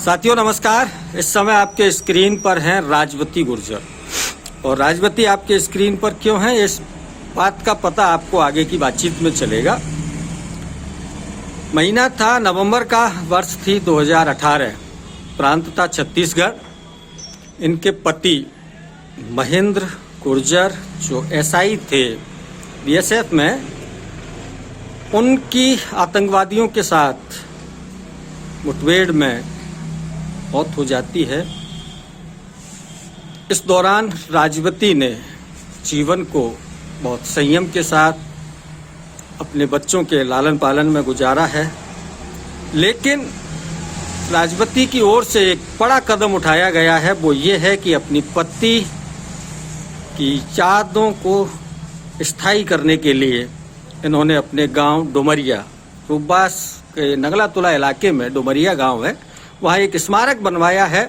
साथियों नमस्कार। इस समय आपके स्क्रीन पर हैं राजवती गुर्जर, और राजवती आपके स्क्रीन पर क्यों है इस बात का पता आपको आगे की बातचीत में चलेगा। महीना था नवंबर का, वर्ष थी 2018, प्रांत था छत्तीसगढ़। इनके पति महेंद्र गुर्जर जो एसआई थे बीएसएफ में, उनकी आतंकवादियों के साथ मुठभेड़ में मौत हो जाती है। इस दौरान राजवती ने जीवन को बहुत संयम के साथ अपने बच्चों के लालन पालन में गुजारा है, लेकिन राजवती की ओर से एक बड़ा कदम उठाया गया है। वो ये है कि अपनी पति की यादों को स्थायी करने के लिए इन्होंने अपने गांव डोमरिया, रूपबास के नगला तुला इलाके में डोमरिया गांव है, वहाँ एक स्मारक बनवाया है।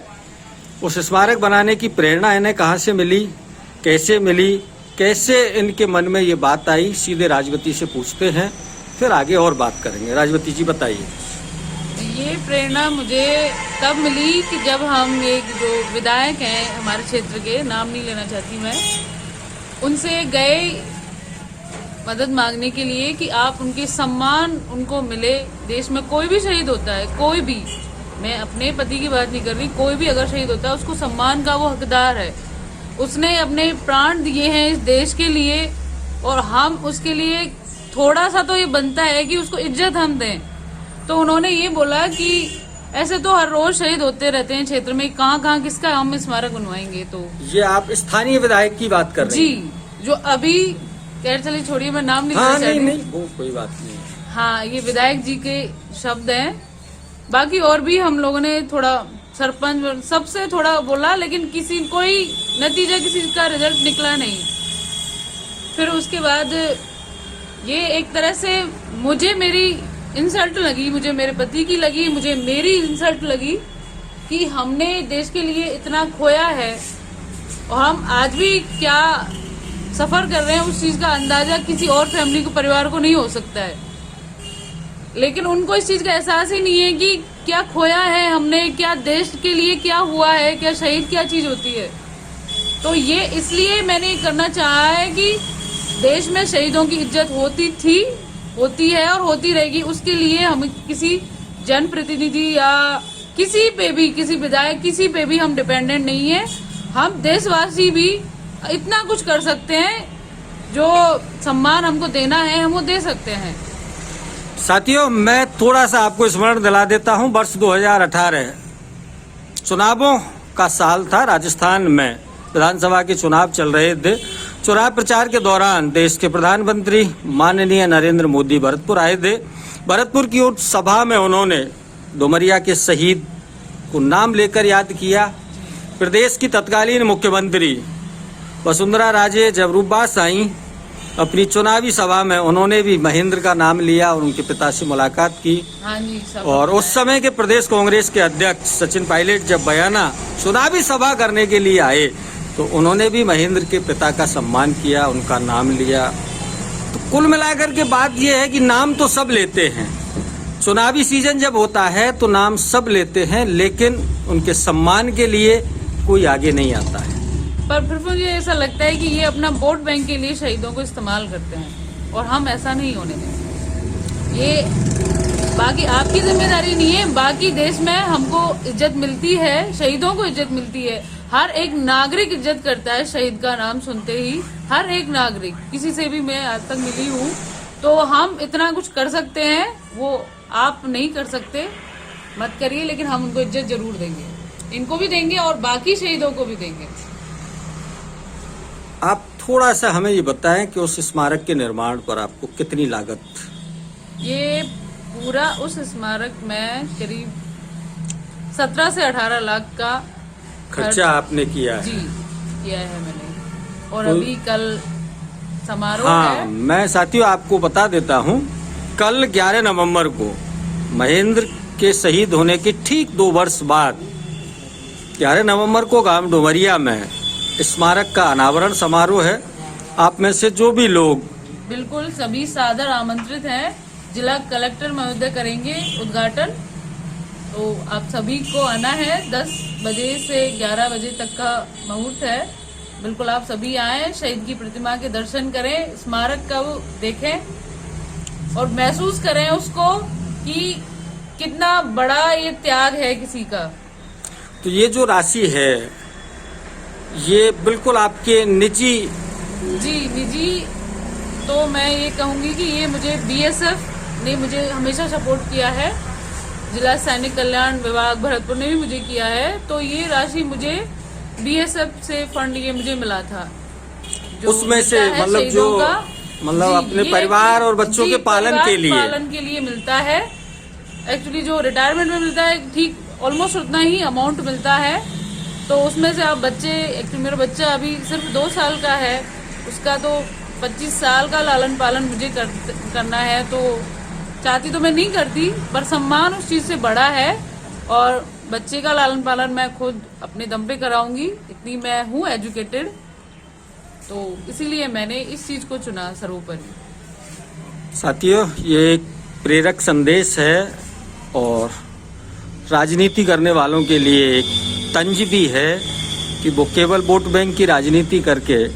उस स्मारक बनाने की प्रेरणा इन्हें कहाँ से मिली, कैसे मिली, कैसे इनके मन में ये बात आई, सीधे राजवती से पूछते हैं, फिर आगे और बात करेंगे। राजवती जी बताइए। ये प्रेरणा मुझे तब मिली कि जब हम एक जो विधायक हैं हमारे क्षेत्र के, नाम नहीं लेना चाहती मैं, उनसे गए मदद मांगने के लिए कि आप उनके सम्मान उनको मिले। देश में कोई भी शहीद होता है, कोई भी, मैं अपने पति की बात नहीं कर रही, कोई भी अगर शहीद होता है उसको सम्मान का वो हकदार है। उसने अपने प्राण दिए हैं इस देश के लिए, और हम उसके लिए थोड़ा सा तो ये बनता है कि उसको इज्जत हम दें। तो उन्होंने ये बोला कि ऐसे तो हर रोज शहीद होते रहते हैं क्षेत्र में, कहाँ किसका हम स्मारक बनवाएंगे। तो ये आप स्थानीय विधायक की बात कर रहे हैं? जी, जो अभी खैर चलिए छोड़िए, मैं नाम नहीं लेना चाहती। नहीं, वो कोई बात नहीं। हाँ, ये विधायक जी के शब्द हैं। बाकी और भी हम लोगों ने थोड़ा सरपंच सबसे थोड़ा बोला, लेकिन कोई नतीजा, किसी का रिजल्ट निकला नहीं। फिर उसके बाद ये एक तरह से मुझे मेरी इंसल्ट लगी, मुझे मेरे पति की लगी, मुझे मेरी इंसल्ट लगी कि हमने देश के लिए इतना खोया है और हम आज भी क्या सफर कर रहे हैं, उस चीज का अंदाजा किसी और फैमिली को, परिवार को नहीं हो सकता है। लेकिन उनको इस चीज का एहसास ही नहीं है कि क्या खोया है हमने, क्या देश के लिए क्या हुआ है, क्या शहीद क्या चीज होती है। तो ये इसलिए मैंने करना चाहा है कि देश में शहीदों की इज्जत होती थी, होती है और होती रहेगी। उसके लिए हम किसी जनप्रतिनिधि या किसी पे भी, किसी विधायक, किसी पे भी हम डिपेंडेंट नहीं है। हम देशवासी भी इतना कुछ कर सकते हैं, जो सम्मान हमको देना है हम वो दे सकते हैं। साथियों, मैं थोड़ा सा आपको स्मरण दिला देता हूं। वर्ष 2018 चुनावों का साल था। राजस्थान में विधानसभा के चुनाव चल रहे थे। चुनाव प्रचार के दौरान देश के प्रधानमंत्री माननीय नरेंद्र मोदी भरतपुर आए थे। भरतपुर की उस सभा में उन्होंने डोमरिया के शहीद को नाम लेकर याद किया। प्रदेश की तत्कालीन मुख्यमंत्री वसुंधरा राजे जब रूपबास आई, अपनी चुनावी सभा में उन्होंने भी महेंद्र का नाम लिया और उनके पिता से मुलाकात की। हाँ जी, और उस समय के प्रदेश कांग्रेस के अध्यक्ष सचिन पायलट जब बयाना चुनावी सभा करने के लिए आए, तो उन्होंने भी महेंद्र के पिता का सम्मान किया, उनका नाम लिया। तो कुल मिलाकर के बात यह है कि नाम तो सब लेते हैं, चुनावी सीजन जब होता है तो नाम सब लेते हैं, लेकिन उनके सम्मान के लिए कोई आगे नहीं आता है। पर फिर मुझे ऐसा लगता है कि ये अपना वोट बैंक के लिए शहीदों को इस्तेमाल करते हैं, और हम ऐसा नहीं होने देंगे। ये बाकी आपकी जिम्मेदारी नहीं है। बाकी देश में हमको इज्जत मिलती है, शहीदों को इज्जत मिलती है। हर एक नागरिक इज्जत करता है शहीद का नाम सुनते ही, हर एक नागरिक। किसी से भी मैं आज तक मिली हूँ, तो हम इतना कुछ कर सकते हैं, वो आप नहीं कर सकते, मत करिए। लेकिन हम उनको इज्जत जरूर देंगे, इनको भी देंगे और बाकी शहीदों को भी देंगे। आप थोड़ा सा हमें ये बताएं कि उस स्मारक के निर्माण पर आपको कितनी लागत? ये पूरा उस स्मारक में करीब 17 से 18 लाख का खर्चा आपने किया है? जी, किया है मैंने। और अभी कल समारोह है। मैं साथियों आपको बता देता हूँ, कल 11 नवंबर को महेंद्र के शहीद होने के ठीक 2 वर्ष बाद 11 नवंबर को गांव डोमरिया में स्मारक का अनावरण समारोह है। आप में से जो भी लोग, बिल्कुल सभी सादर आमंत्रित हैं। जिला कलेक्टर महोदय करेंगे उद्घाटन। तो आप सभी को आना है। 10 बजे से 11 बजे तक का मुहूर्त है। बिल्कुल आप सभी आए, शहीद की प्रतिमा के दर्शन करें, स्मारक का वो देखें और महसूस करें उसको कि कितना बड़ा ये त्याग है किसी का। तो ये जो राशि है ये बिल्कुल आपके निजी तो मैं ये कहूंगी कि ये मुझे बीएसएफ ने मुझे हमेशा सपोर्ट किया है, जिला सैनिक कल्याण विभाग भरतपुर ने भी मुझे किया है। तो ये राशि मुझे बीएसएफ से फंड ये मुझे मिला था, उसमें से मतलब जो मतलब अपने परिवार और बच्चों के पालन के लिए मिलता है। एक्चुअली जो रिटायरमेंट में मिलता है ठीक ऑलमोस्ट उतना ही अमाउंट मिलता है। तो उसमें से आप बच्चे, एक्चुअली मेरा बच्चा अभी सिर्फ 2 साल का है, उसका तो 25 साल का लालन पालन मुझे करना है। तो चाहती तो मैं नहीं करती, पर सम्मान उस चीज से बड़ा है और बच्चे का लालन पालन मैं खुद अपने दम पे कराऊंगी, इतनी मैं हूँ एजुकेटेड। तो इसीलिए मैंने इस चीज को चुना सर्वोपरि। साथियों, ये एक प्रेरक संदेश है और राजनीति करने वालों के लिए एक तंज भी है कि वो केवल वोट बैंक की राजनीति करके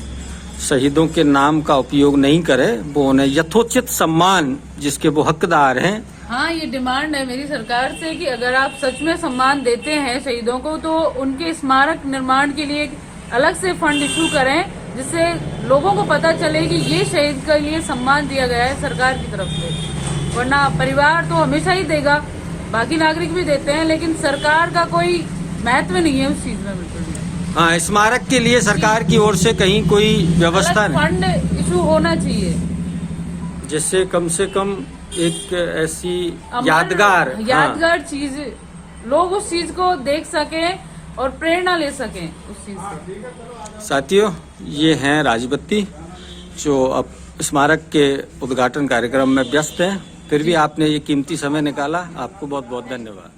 शहीदों के नाम का उपयोग नहीं करे, वो उन्हें यथोचित सम्मान जिसके वो हकदार हैं। हाँ, ये डिमांड है मेरी सरकार से कि अगर आप सच में सम्मान देते हैं शहीदों को तो उनके स्मारक निर्माण के लिए अलग से फंड इशू करें, जिससे लोगों को पता चले कि ये शहीद के लिए सम्मान दिया गया है सरकार की तरफ से। वरना परिवार तो हमेशा ही देगा, बाकी नागरिक भी देते हैं, लेकिन सरकार का कोई महत्व नहीं है उस चीज में बिल्कुल भी। हाँ, स्मारक के लिए सरकार की ओर से कहीं कोई व्यवस्था नहीं, फंड इशू होना चाहिए जिससे कम से कम एक ऐसी यादगार चीज लोग उस चीज को देख सकें और प्रेरणा ले सकें उस चीज से। साथियों, ये हैं राजबत्ती जो अब स्मारक के उद्घाटन कार्यक्रम में व्यस्त हैं। फिर भी आपने ये कीमती समय निकाला, आपको बहुत बहुत धन्यवाद।